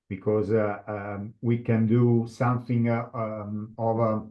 because we can do something of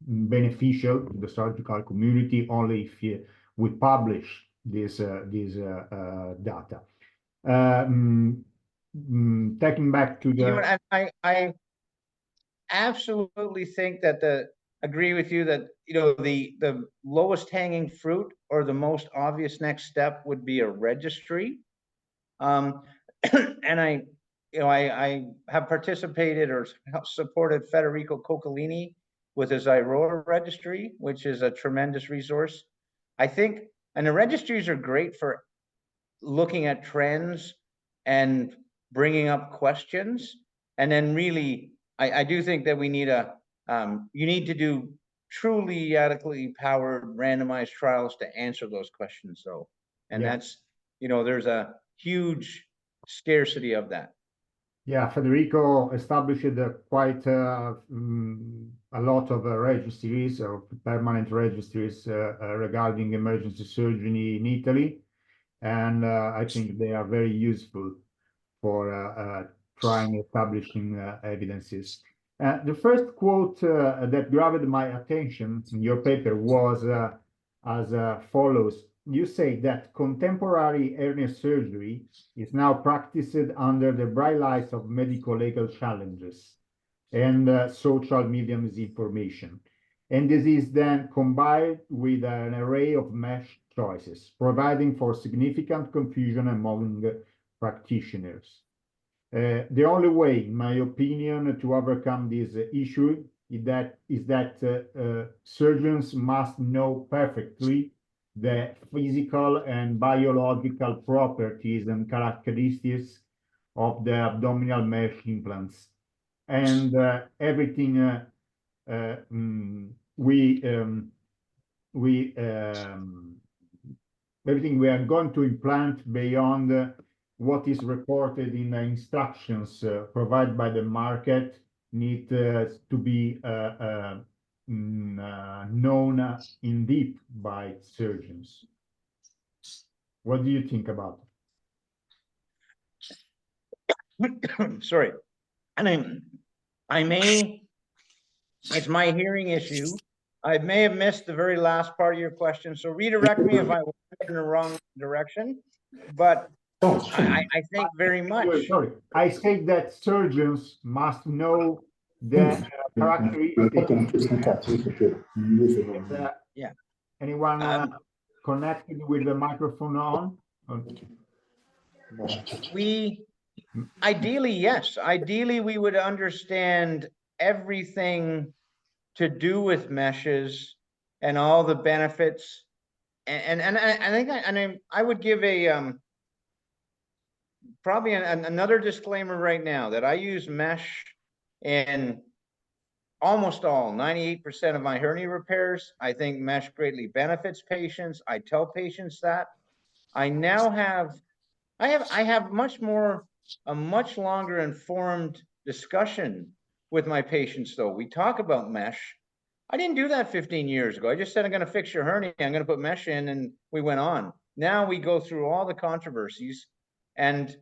beneficial to the surgical community only if we publish this data. Taking back to the... You know what, I absolutely think that agree with you that, you know, the lowest hanging fruit or the most obvious next step would be a registry. And I have participated or supported Federico Coccolini with his Aurora registry, which is a tremendous resource. I think, and the registries are great for looking at trends and bringing up questions. And then really, I do think that we need you need to do truly adequately powered randomized trials to answer those questions though. And that's, you know, there's a huge scarcity of that. Yeah, Federico established quite a lot of registries or permanent registries regarding emergency surgery in Italy. And I think they are very useful for trying establishing evidences. The first quote that grabbed my attention in your paper was as follows. You say that contemporary hernia surgery is now practiced under the bright lights of medical legal challenges and social media misinformation. And this is then combined with an array of mesh choices, providing for significant confusion among practitioners. The only way, in my opinion, to overcome this issue is that surgeons must know perfectly the physical and biological properties and characteristics of the abdominal mesh implants, and everything everything we are going to implant beyond what is reported in the instructions provided by the market need to be known in deep by surgeons. What do you think about it? Sorry. And it's my hearing issue. I may have missed the very last part of your question, so redirect me if I went in the wrong direction. But I think very much. Sorry, I say that surgeons must know the characteristics. Yeah. Anyone connected with the microphone on? Ideally, yes. Ideally, we would understand everything to do with meshes and all the benefits. And I think I would give a probably another disclaimer right now that I use mesh in almost all 98% of my hernia repairs. I think mesh greatly benefits patients. I tell patients that. I now have a much longer informed discussion with my patients though. We talk about mesh. I didn't do that 15 years ago. I just said, I'm going to fix your hernia. I'm going to put mesh in, and we went on. Now we go through all the controversies. And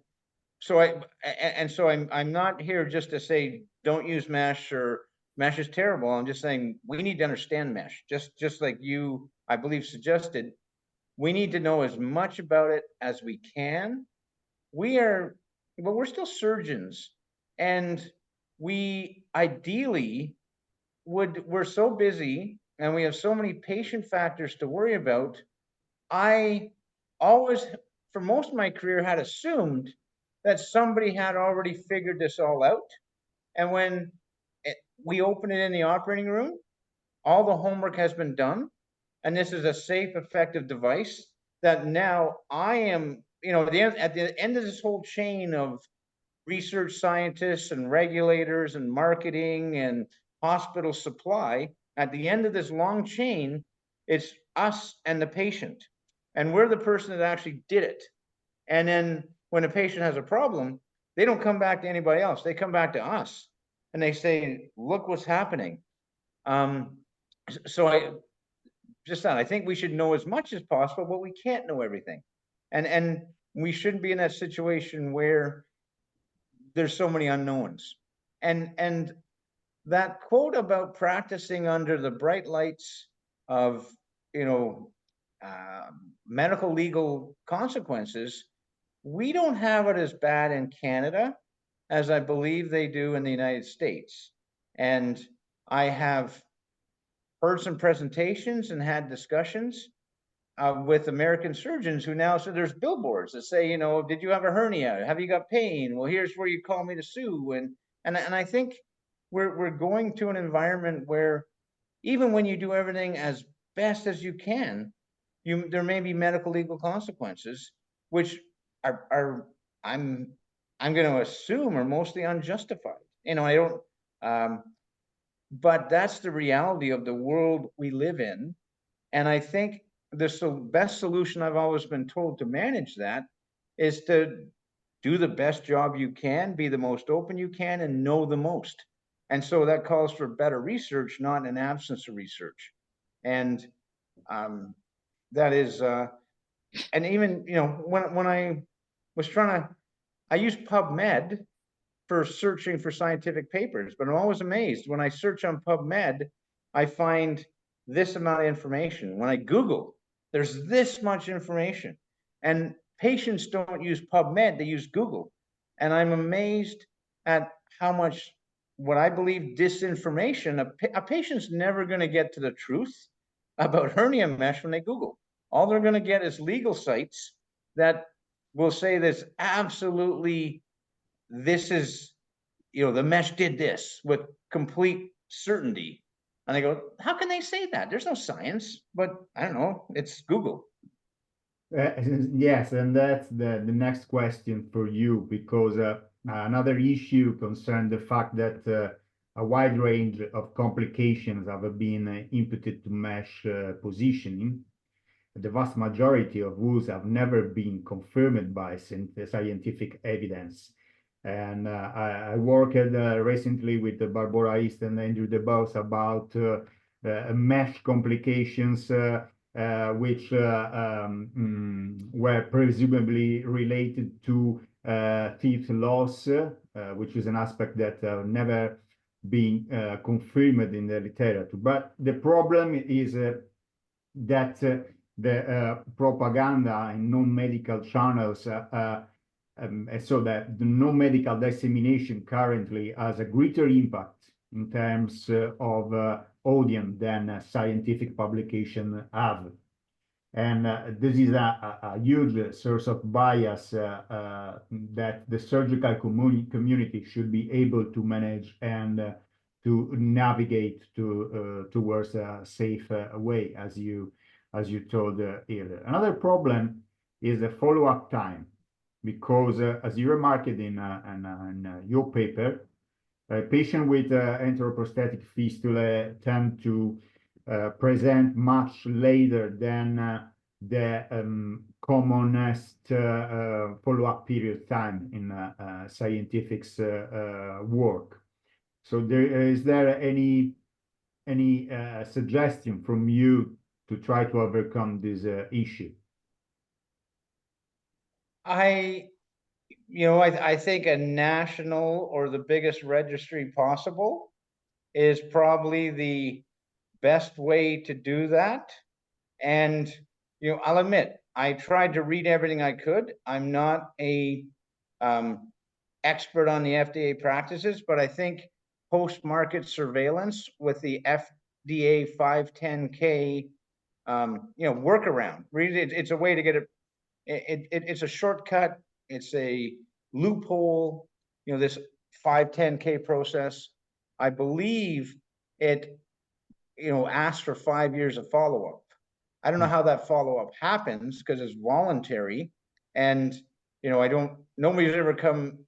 so I'm not here just to say, don't use mesh or mesh is terrible. I'm just saying we need to understand mesh, just like you, I believe, suggested. We need to know as much about it as we can. But we're still surgeons, and we ideally we're so busy and we have so many patient factors to worry about. I always, for most of my career, had assumed that somebody had already figured this all out. And when we open it in the operating room, all the homework has been done. And this is a safe, effective device that now I am, you know, at the end of this whole chain of research scientists and regulators and marketing and hospital supply, at the end of this long chain, it's us and the patient. And we're the person that actually did it. And then when a patient has a problem, they don't come back to anybody else. They come back to us and they say, look what's happening. So I think we should know as much as possible, but we can't know everything. And we shouldn't be in that situation where there's so many unknowns. And that quote about practicing under the bright lights of, medical legal consequences, we don't have it as bad in Canada as I believe they do in the United States. And I have heard some presentations and had discussions with American surgeons who now say there's billboards that say, did you have a hernia? Have you got pain? Well, here's where you call me to sue. And I think we're going to an environment where even when you do everything as best as you can, there may be medical legal consequences, which are I'm going to assume are mostly unjustified. I don't. But that's the reality of the world we live in, and I think the best solution I've always been told to manage that is to do the best job you can, be the most open you can, and know the most. And so that calls for better research, not an absence of research. And that is, and even, when I was I used PubMed for searching for scientific papers, but I'm always amazed when I search on PubMed, I find this amount of information. When I Google, there's this much information. And patients don't use PubMed, they use Google. And I'm amazed at how much, what I believe, disinformation. A patient's never going to get to the truth about hernia mesh when they Google. All they're going to get is legal sites that will say this absolutely, this is, the mesh did this with complete certainty. And I go, how can they say that? There's no science, but I don't know, it's Google. Yes, and that's the next question for you, because another issue concerned the fact that a wide range of complications have been imputed to mesh positioning. The vast majority of whose have never been confirmed by scientific evidence. And I worked recently with Barbara East and Andrew DeBose about mesh complications which were presumably related to teeth loss, which is an aspect that never been confirmed in the literature. But the problem is that the propaganda in non-medical channels, so that the non-medical dissemination currently has a greater impact in terms of audience than scientific publication have. And this is a huge source of bias that the surgical community should be able to manage and to navigate towards a safe way, as you told earlier. Another problem is the follow-up time, because as you remarked in your paper, patients with enteroprosthetic fistula tend to present much later than the commonest follow-up period time in scientific work. So is there any suggestion from you to try to overcome this issue? I think a national or the biggest registry possible is probably the best way to do that. And, I'll admit, I tried to read everything I could. I'm not a expert on the FDA practices, but I think post-market surveillance with the FDA 510K, workaround. Really, it's a way to get it. It's a shortcut. It's a loophole. This 510K process. I believe it, asks for 5 years of follow-up. I don't know how that follow-up happens because it's voluntary, and nobody's ever come.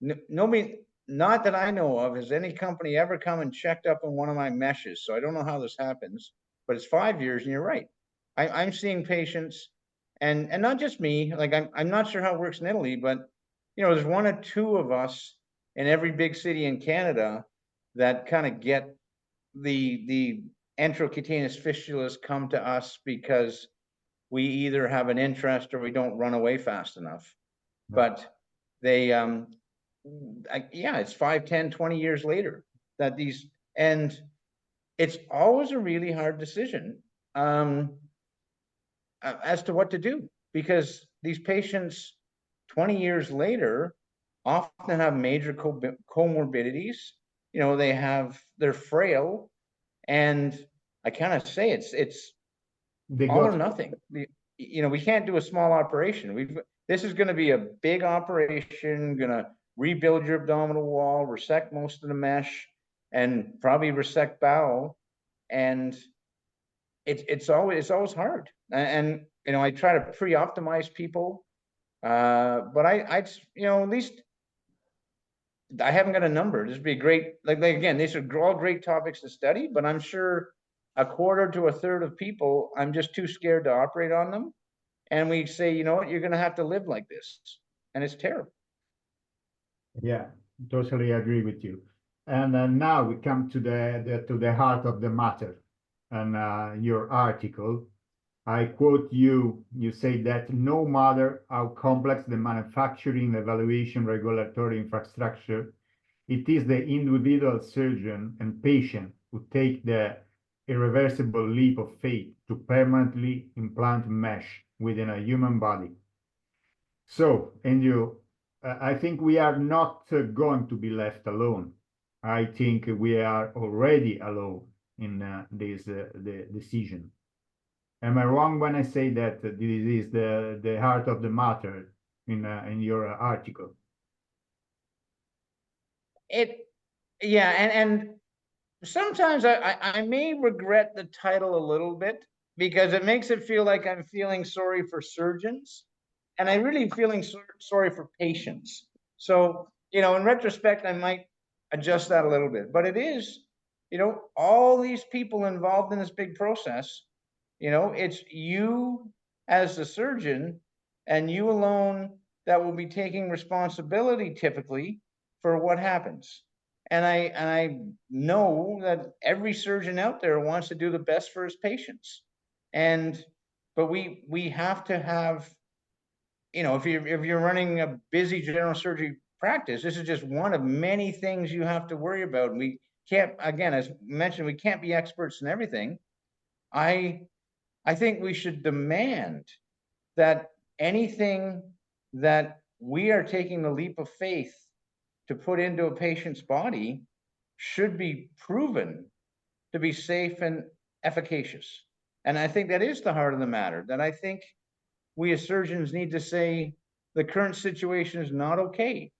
Nobody, not that I know of, has any company ever come and checked up on one of my meshes. So I don't know how this happens, but it's 5 years, and you're right. I'm seeing patients, and not just me. Like I'm not sure how it works in Italy, but there's one or two of us in every big city in Canada that kind of get the enterocutaneous fistulas come to us because we either have an interest or we don't run away fast enough. But they yeah, it's 5, 10, 20 years later that and it's always a really hard decision as to what to do, because these patients 20 years later often have major comorbidities. They're frail, and I kind of say it's They all or got nothing. We can't do a small operation. This is going to be a big operation, going to rebuild your abdominal wall, resect most of the mesh, and probably resect bowel. And it's always hard. And I try to pre-optimize people. But at least I haven't got a number. This would be great. Like again, these are all great topics to study, but I'm sure a quarter to a third of people, I'm just too scared to operate on them. And we say, you know what, you're going to have to live like this. And it's terrible. Yeah, totally agree with you. And now we come to the heart of the matter. And your article, I quote you. You say that no matter how complex the manufacturing, evaluation, regulatory infrastructure, it is the individual surgeon and patient who take the irreversible leap of faith to permanently implant mesh within a human body. So, and I think we are not going to be left alone. I think we are already alone in this the decision. Am I wrong when I say that this is the heart of the matter in your article? Yeah, and sometimes I may regret the title a little bit, because it makes it feel like I'm feeling sorry for surgeons, and I'm really feeling sorry for patients. So, in retrospect, I might adjust that a little bit, but it is, all these people involved in this big process, it's you as the surgeon and you alone that will be taking responsibility typically for what happens. And I know that every surgeon out there wants to do the best for his patients. But we have to have, if you're running a busy general surgery practice, this is just one of many things you have to worry about. And we can't, again, as mentioned, we can't be experts in everything. I think we should demand that anything that we are taking the leap of faith to put into a patient's body should be proven to be safe and efficacious. And I think that is the heart of the matter, that I think we as surgeons need to say the current situation is not okay.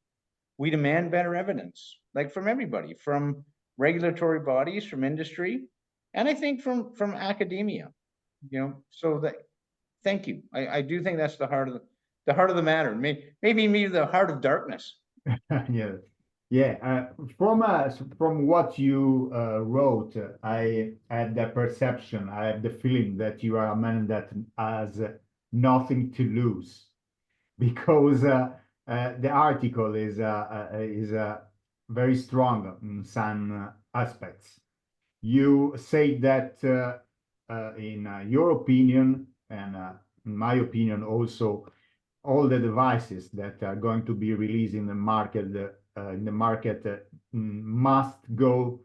We demand better evidence, like from everybody, from regulatory bodies, from industry, and I think from academia. So that, thank you. I do think that's the heart of the matter. Maybe the heart of darkness. Yes. Yeah. From what you wrote, I had the perception, I have the feeling that you are a man that has nothing to lose, because the article is very strong in some aspects. You say that in your opinion, and in my opinion also, all the devices that are going to be released in the market must go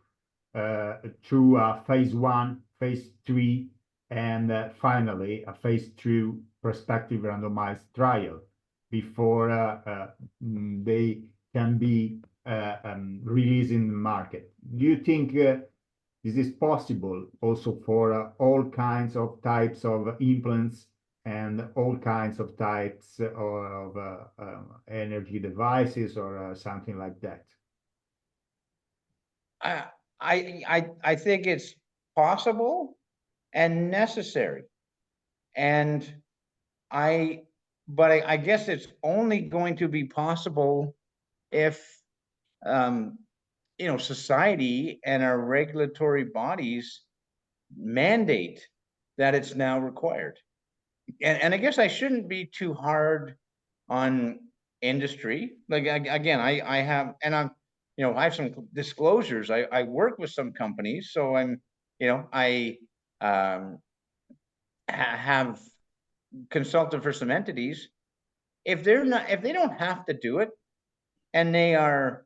through a phase 1, phase 3, and finally a phase 2 prospective randomized trial before they can be released in the market. Do you think this is possible also for all kinds of types of implants and all kinds of types of energy devices or something like that? I think it's possible and necessary. But I guess it's only going to be possible if society and our regulatory bodies mandate that it's now required. And I guess I shouldn't be too hard on industry. Like, again, I have, and I have some disclosures. I work with some companies, so I have consulted for some entities. If they don't have to do it, and they are